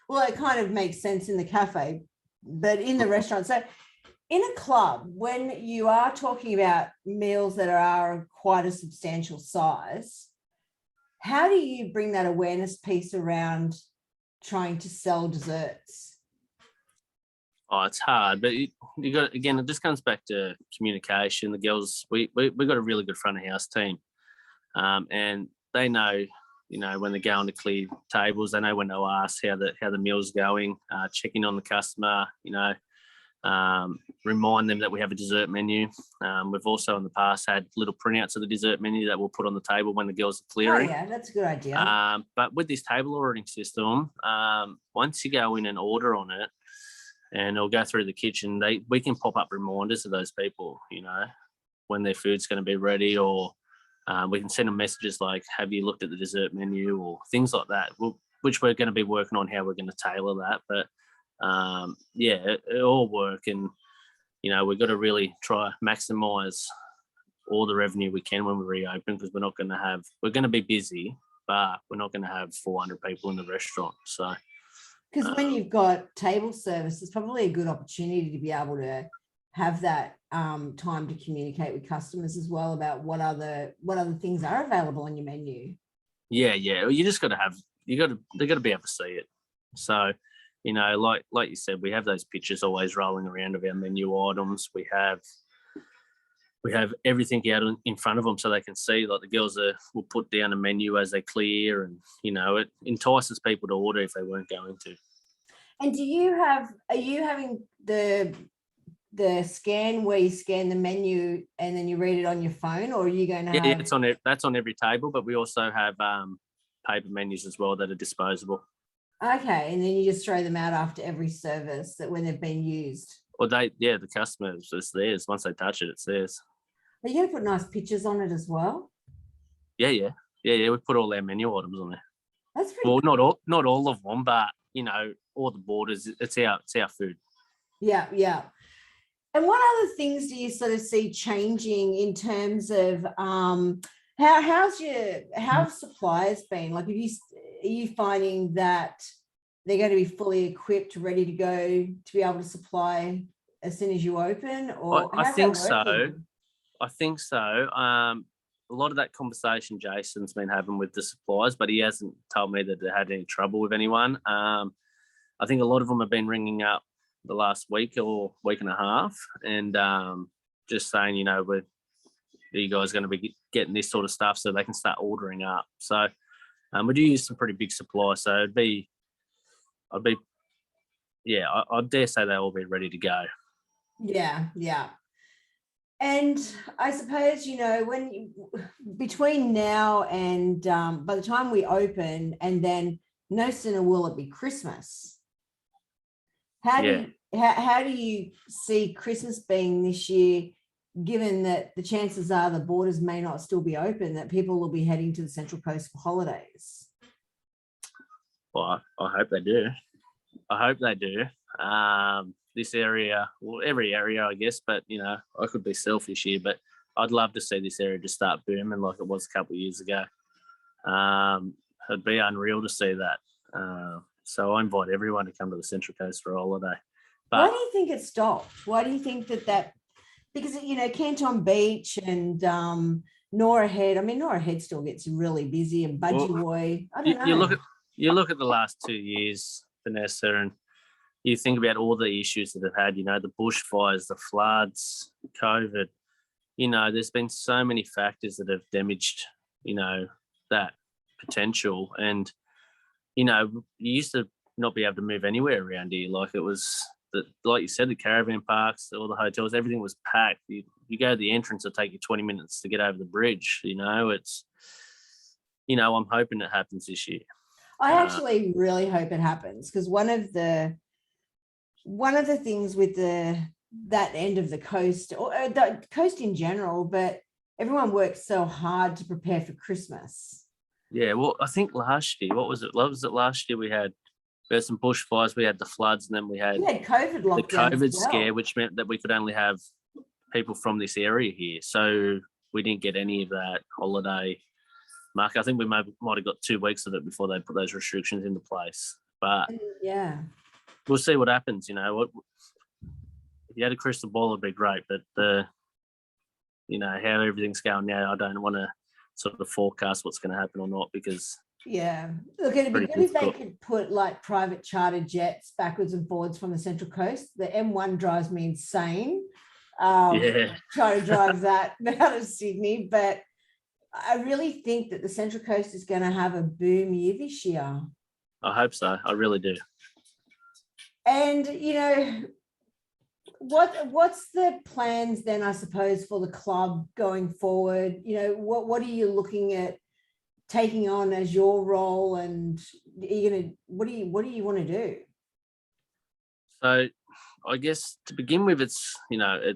Well, it kind of makes sense in the cafe, but in the restaurant. So in a club, when you are talking about meals that are quite a substantial size, how do you bring that awareness piece around trying to sell desserts? Oh, it's hard, but you got, again, it just comes back to communication. The girls, we got a really good front of house team, and they know, when they're going to clear tables, they know when to ask how the meal's going, checking on the customer, remind them that we have a dessert menu. We've also in the past had little printouts of the dessert menu that we'll put on the table when the girls are clearing. Oh yeah, that's a good idea. But with this table ordering system, once you go in and order on it, and it'll go through the kitchen, we can pop up reminders to those people, when their food's going to be ready, or we can send them messages like, have you looked at the dessert menu, or things like that, which we're going to be working on how we're going to tailor that. But it all work, and we've got to really try maximize all the revenue we can when we reopen, because we're going to be busy, but we're not going to have 400 people in the restaurant. So because when you've got table service, it's probably a good opportunity to be able to have that time to communicate with customers as well about what other things are available on your menu. Yeah. You just got to they got to be able to see it. So, like you said, we have those pictures always rolling around of our menu items. We have everything out in front of them so they can see. Like the girls will put down a menu as they clear, and it entices people to order if they weren't going to. And are you having the the scan where you scan the menu and then you read it on your phone, or are you going to Yeah, have? it's on it. That's on every table, but we also have paper menus as well that are disposable. Okay, and then you just throw them out after every service that when they've been used. Well, the customers, it's theirs. Once they touch it, it's theirs. Are you going to put nice pictures on it as well? Yeah. We put all our menu items on there. That's pretty Well, cool. not all of them, but all the borders. It's our food. Yeah. And what other things do you sort of see changing in terms of how's suppliers been? Like, are you finding that they're going to be fully equipped, ready to go to be able to supply as soon as you open, or I how's think that working? so. I think so. A lot of that conversation Jason's been having with the suppliers, but he hasn't told me that they had any trouble with anyone. I think a lot of them have been ringing up the last week or week and a half and just saying, are you guys going to be getting this sort of stuff so they can start ordering up? So we do use some pretty big suppliers. So I dare say they'll all be ready to go. Yeah. And I suppose, between now and by the time we open, and then no sooner will it be Christmas. How do you see Christmas being this year, given that the chances are the borders may not still be open, that people will be heading to the Central Coast for holidays? Well, I hope they do. This area, well, every area, I guess, but, I could be selfish here, but I'd love to see this area just start booming like it was a couple of years ago. It'd be unreal to see that. So I invite everyone to come to the Central Coast for a holiday. But why do you think it stopped? Why do you think that because, Canton Beach and Nora Head, Nora Head still gets really busy, and Budgie Boy, I don't know. You look at the last 2 years, Vanessa, and you think about all the issues that they've had, the bushfires, the floods, COVID, there's been so many factors that have damaged, that potential. And, you used to not be able to move anywhere around here. Like it was, like you said, the caravan parks, all the hotels, everything was packed. You go to the entrance, it'll take you 20 minutes to get over the bridge. It's, I'm hoping it happens this year. I actually really hope it happens, because one of the things with that end of the coast, or the coast in general, but everyone works so hard to prepare for Christmas. Yeah, well, I think last year, what was it last year? We had some bushfires, we had the floods, and then we had COVID lockdown, the COVID scare, which meant that we could only have people from this area here. So we didn't get any of that holiday market. I think we might have got 2 weeks of it before they put those restrictions into place. But yeah, we'll see what happens. If you had a crystal ball, it'd be great. But how everything's going now, I don't want to sort of forecast what's going to happen or not, because look, it'd be good if they could put like private charter jets backwards and forwards from the Central Coast. The M1 drives me insane. Trying to drive that out of Sydney, but I really think that the Central Coast is going to have a boom year this year. I hope so. I really do. And what's the plans then, I suppose, for the club going forward? What are you looking at taking on as your role, and what do you want to do? So I guess to begin with, it's a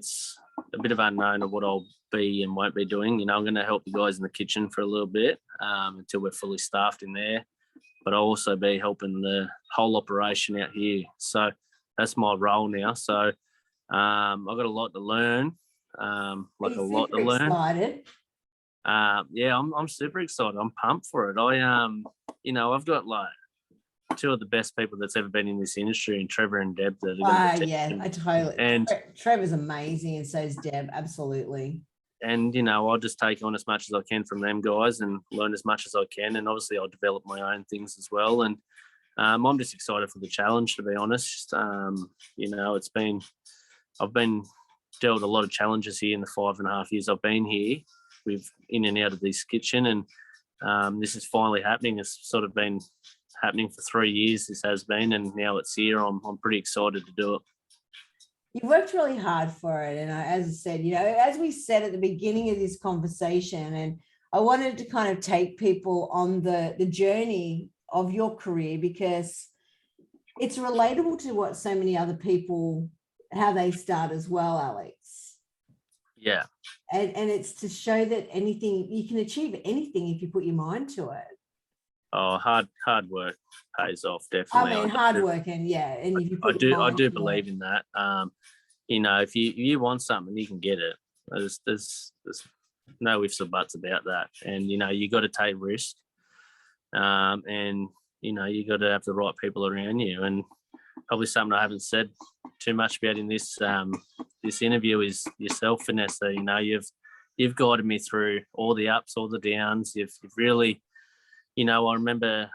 bit of unknown of what I'll be and won't be doing. I'm going to help the guys in the kitchen for a little bit until we're fully staffed in there, but I'll also be helping the whole operation out here. So that's my role now. So I've got a lot to learn. Excited. I'm super excited. I'm pumped for it. I've got like 2 of the best people that's ever been in this industry, and Trevor and Deb. I totally. And Trevor's amazing, and so is Deb. Absolutely. And I'll just take on as much as I can from them guys and learn as much as I can. And obviously, I'll develop my own things as well. And I'm just excited for the challenge, to be honest. I've been dealt a lot of challenges here in the 5.5 years I've been here. We've in and out of this kitchen, and this is finally happening. It's sort of been happening for 3 years. This has been, and now it's here. I'm pretty excited to do it. You worked really hard for it. And as I said, as we said at the beginning of this conversation, and I wanted to kind of take people on the journey of your career because it's relatable to what so many other people, how they start as well, Alex. Yeah. And it's to show that anything, you can achieve anything if you put your mind to it. Oh, hard work pays off, definitely. I mean, hard work, and yeah, and if you put your mind I do to believe it. in that. If you want something, you can get it. There's no ifs or buts about that. And you got to take risks, and you got to have the right people around you. And probably something I haven't said too much about in this this interview is yourself, Vanessa. You've guided me through all the ups, all the downs. You've really, I remember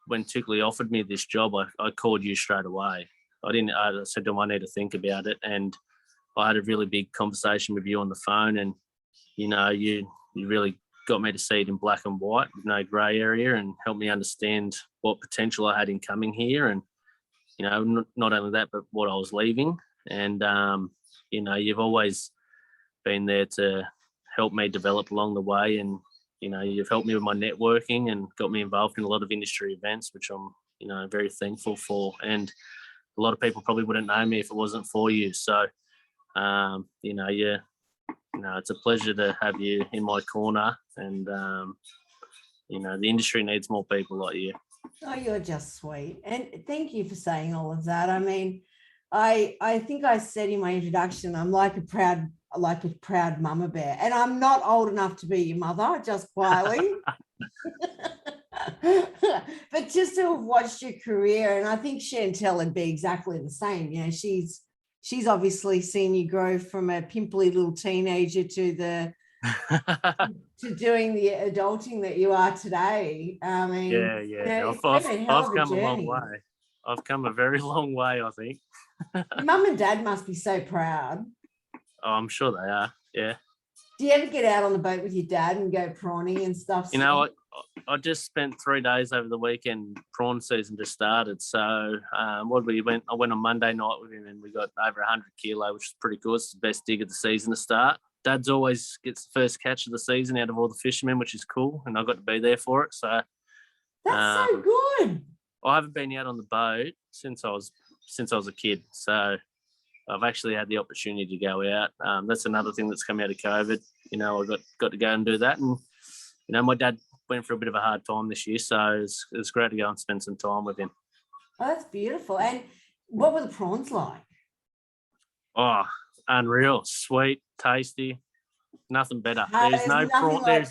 when Toukley offered me this job, I called you straight away. I said, do I need to think about it? And I had a really big conversation with you on the phone, and you really got me to see it in black and white with no grey area, and helped me understand what potential I had in coming here, and not only that, but what I was leaving. And you've always been there to help me develop along the way, and you've helped me with my networking and got me involved in a lot of industry events, which I'm very thankful for. And a lot of people probably wouldn't know me if it wasn't for you. So it's a pleasure to have you in my corner, and the industry needs more people like you. Oh, you're just sweet. And thank you for saying all of that. I mean, I think I said in my introduction, I'm like a proud mama bear. And I'm not old enough to be your mother, just quietly. But just to have watched your career, and I think Chantel would be exactly the same. She's obviously seen you grow from a pimply little teenager to doing the adulting that you are today. I mean, yeah. I've come a long way. I've come a very long way, I think. Your mum and dad must be so proud. Oh, I'm sure they are. Yeah. Do you ever get out on the boat with your dad and go prawning and stuff? I just spent 3 days over the weekend. Prawn season just started. So I went on Monday night with him, and we got over 100 kilo, which is pretty good. It's the best dig of the season to start. Dad's always gets the first catch of the season out of all the fishermen, which is cool, and I got to be there for it. So that's so good. I haven't been out on the boat since I was a kid. So I've actually had the opportunity to go out. That's another thing that's come out of COVID. I got to go and do that, and my dad went through a bit of a hard time this year, so it's great to go and spend some time with him. Oh, that's beautiful. And what were the prawns like? Oh, unreal, sweet, tasty, nothing better. There's no prawn better.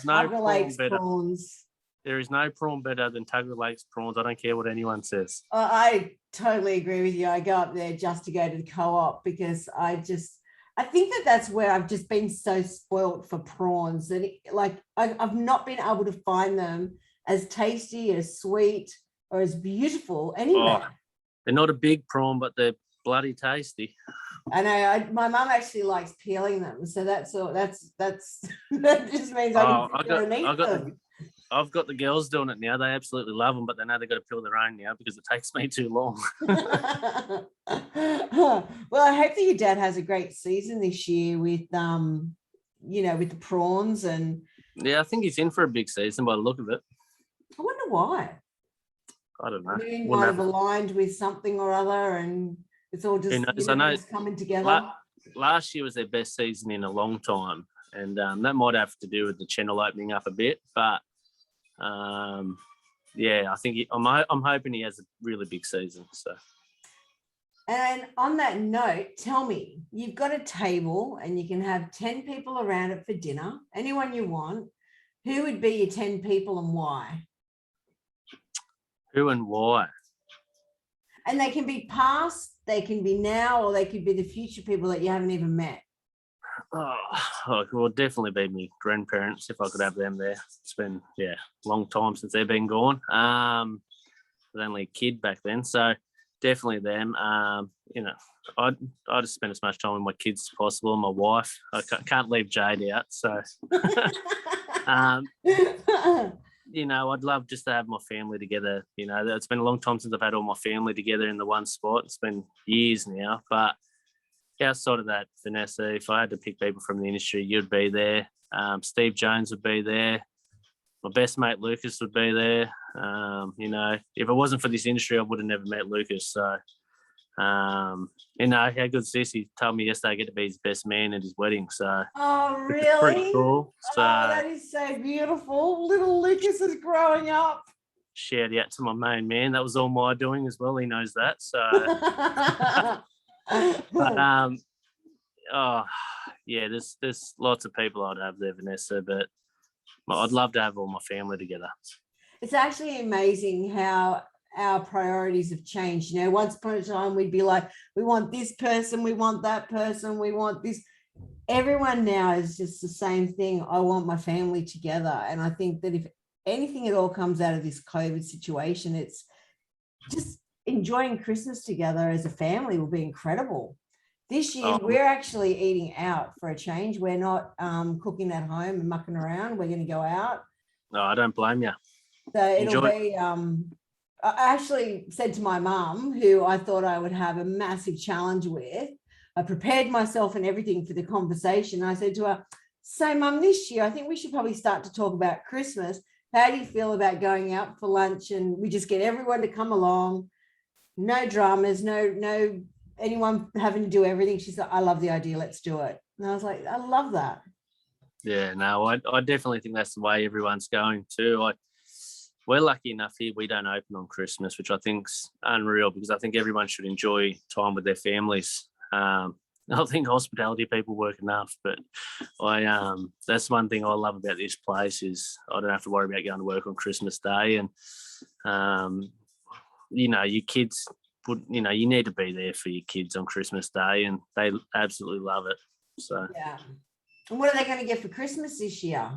Prawns. There is no prawn better than Tugger Lake's prawns. I don't care what anyone says. I totally agree with you. I go up there just to go to the co-op because I think that's where I've just been so spoilt for prawns that I've not been able to find them as tasty, as sweet, or as beautiful anywhere. Oh, they're not a big prawn, but they're bloody tasty. I know. My mum actually likes peeling them, so that's all. That just means I've got the girls doing it now. They absolutely love them, but they know they've got to peel their own now because it takes me too long. Well, I hope that your dad has a great season this year with with the prawns. And yeah, I think he's in for a big season by the look of it. I wonder why. I don't know. Moon might have aligned with something or other, and it's all just just coming together. Last year was their best season in a long time, and that might have to do with the channel opening up a bit. But I think I'm hoping he has a really big season. So. And on that note, tell me, you've got a table and you can have 10 people around it for dinner, anyone you want. Who would be your 10 people and why? Who and why? And they can be past, they can be now, or they could be the future people that you haven't even met. Oh, it will definitely be my grandparents if I could have them there. It's been a long time since they've been gone. I was only a kid back then, so definitely them. I just spend as much time with my kids as possible and my wife. I can't leave Jade out, so I'd love just to have my family together. It's been a long time since I've had all my family together in the one spot. It's been years now, but outside of that, Vanessa, if I had to pick people from the industry, you'd be there. Steve Jones would be there. My best mate Lucas would be there. If it wasn't for this industry, I would have never met Lucas. So, how good's this? He told me yesterday I get to be his best man at his wedding. So, Oh, it's pretty really? cool. So, that is so beautiful. Little Lucas is growing up. Shout out to my main man. That was all my doing as well. He knows that. So, but there's lots of people I'd have there, Vanessa. But I'd love to have all my family together. It's actually amazing how our priorities have changed. Once upon a time, we'd be like, we want this person, we want that person, we want this. Everyone now is just the same thing. I want my family together. And I think that if anything at all comes out of this COVID situation, it's just enjoying Christmas together as a family will be incredible. This year, we're actually eating out for a change. We're not cooking at home and mucking around. We're going to go out. No, I don't blame you. So it'll be, I actually said to my mum, who I thought I would have a massive challenge with, I prepared myself and everything for the conversation. I said to her, so Mum, this year, I think we should probably start to talk about Christmas. How do you feel about going out for lunch and we just get everyone to come along? No dramas, no anyone having to do everything. She said, I love the idea. Let's do it. And I was like, I love that. Yeah, no, I definitely think that's the way everyone's going too. We're lucky enough here we don't open on Christmas, which I think's unreal because I think everyone should enjoy time with their families. I think hospitality people work enough, but that's one thing I love about this place is I don't have to worry about going to work on Christmas Day, and your kids you need to be there for your kids on Christmas Day, and they absolutely love it. So yeah. And what are they going to get for Christmas this year?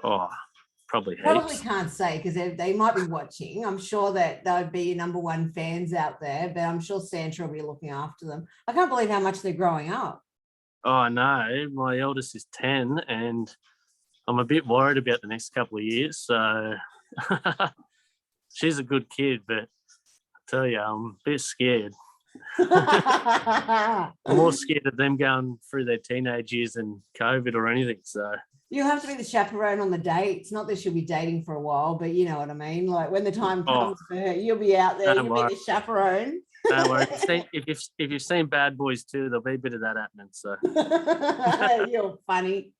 Oh, probably can't say because they might be watching. I'm sure that there would be your number one fans out there, but I'm sure Santa will be looking after them. I can't believe how much they're growing up. Oh, no. My eldest is 10 and I'm a bit worried about the next couple of years. So she's a good kid, but I tell you, I'm a bit scared. I'm more scared of them going through their teenage years than COVID or anything. So you'll have to be the chaperone on the date. It's not that she'll be dating for a while, but you know what I mean. Like when the time comes for her, you'll be out there. You'll be the chaperone. Don't worry. If you've seen Bad Boys too, there'll be a bit of that happening. So you're funny.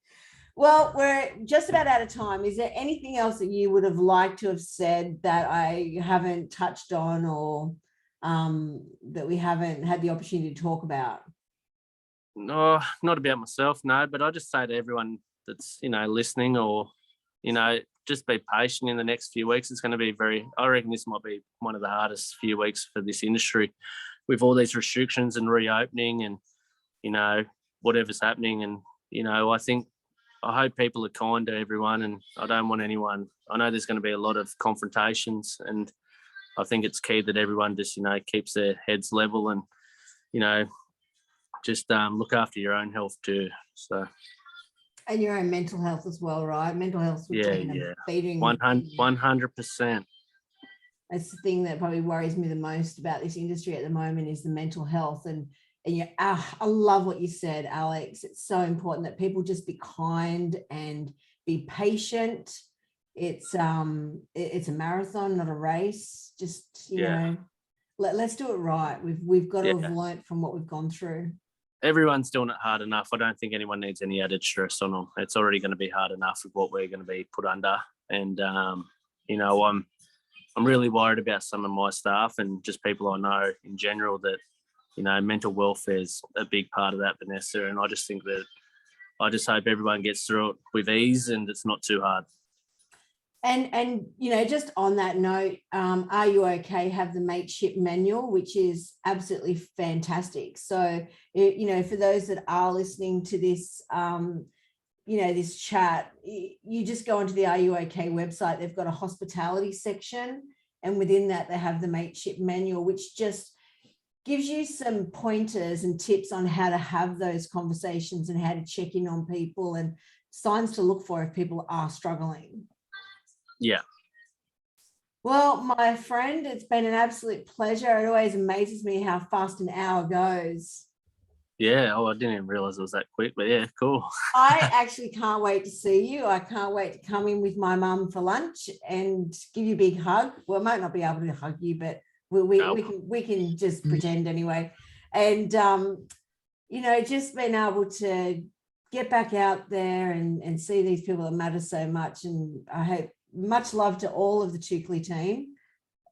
Well, we're just about out of time. Is there anything else that you would have liked to have said that I haven't touched on or that we haven't had the opportunity to talk about? No, not about myself, no, but I just say to everyone that's, listening or, just be patient in the next few weeks. It's going to be I reckon this might be one of the hardest few weeks for this industry with all these restrictions and reopening and, whatever's happening. And, I hope people are kind to everyone and I don't want anyone, I know there's going to be a lot of confrontations and I think it's key that everyone just, keeps their heads level and, just look after your own health too. So. And your own mental health as well, right? Mental health. Yeah. 100%. That's the thing that probably worries me the most about this industry at the moment is the mental health. And I love what you said, Alex. It's so important that people just be kind and be patient. It's a marathon, not a race. Just, let's do it right. We've got to have learnt from what we've gone through. Everyone's doing it hard enough. I don't think anyone needs any added stress on them. It's already going to be hard enough with what we're going to be put under. And, I'm really worried about some of my staff and just people I know in general that, mental welfare is a big part of that, Vanessa. And I just think that I just hope everyone gets through it with ease and it's not too hard. And just on that note, Are You OK? Have the mateship manual, which is absolutely fantastic. So, for those that are listening to this, this chat, you just go onto the Are You OK website. They've got a hospitality section. And within that, they have the mateship manual, which just gives you some pointers and tips on how to have those conversations and how to check in on people and signs to look for if people are struggling. Yeah. Well, my friend, it's been an absolute pleasure. It always amazes me how fast an hour goes. Yeah. Oh, I didn't even realise it was that quick, but yeah, cool. I actually can't wait to see you. I can't wait to come in with my mum for lunch and give you a big hug. Well, I might not be able to hug you, but we can just pretend anyway. And just being able to get back out there and see these people that matter so much. And I hope much love to all of the Toukley team.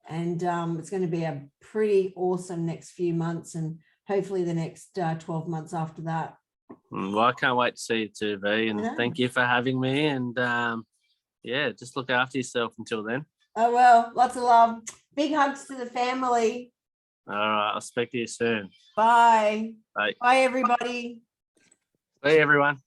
And it's going to be a pretty awesome next few months, and hopefully the next 12 months after that. Well, I can't wait to see you too, V, and thank you for having me. And just look after yourself until then. Oh, well, lots of love. Big hugs to the family. All right, I'll speak to you soon. Bye. Bye. Bye, everybody. Bye, everyone.